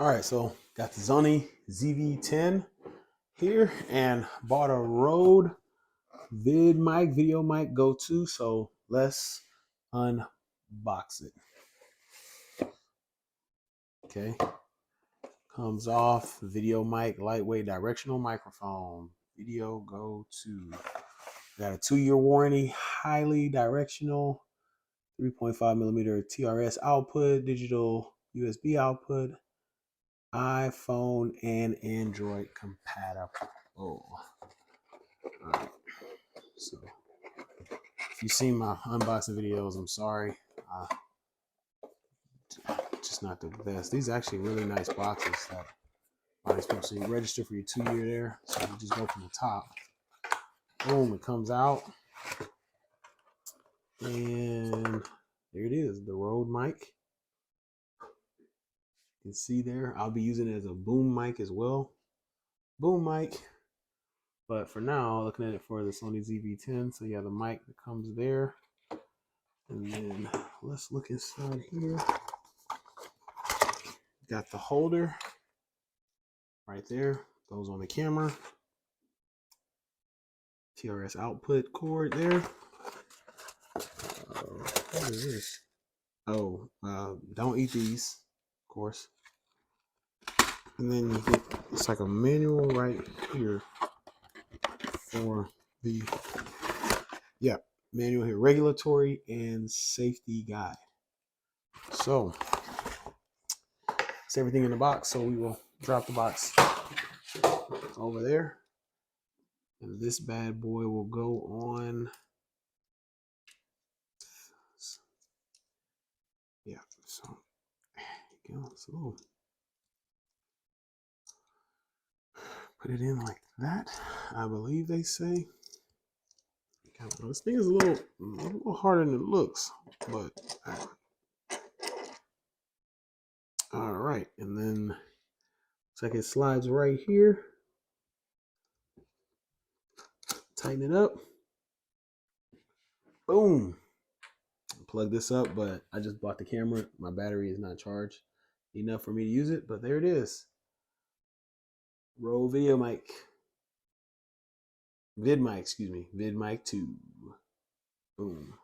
All right, so got the Sony ZV E-10 here and bought a RODE VideoMic II. So let's unbox it. Okay, comes off video mic, lightweight directional microphone. Video Go 2. Got a 2-year warranty, highly directional, 3.5 millimeter TRS output, digital USB output, iPhone and Android compatible. All right. So if you've seen my unboxing videos, I'm sorry. Just not the best. These are actually really nice boxes that are supposed to register for your 2-year there. So you just go from the top. Boom, it comes out. And there it is, the RODE mic. You can see there, I'll be using it as a boom mic as well. Boom mic. But for now, looking at it for the Sony ZV E-10. So yeah, the mic that comes there. And then let's look inside here. Got the holder right there. Goes on the camera. TRS output cord there. What is this? Oh, don't eat these, of course. And then you get, it's like a manual right here for the, yeah, manual here, regulatory and safety guide. So it's everything in the box. So we will drop the box over there. And this bad boy will go on. Yeah, so there you go. So put it in like that, I believe they say. This thing is a little harder than it looks, but all right. And then looks like it slides right here. Tighten it up. Boom. Plug this up, but I just bought the camera. My battery is not charged enough for me to use it, but there it is. RODE VideoMic. VidMic, excuse me. VidMic II. Boom.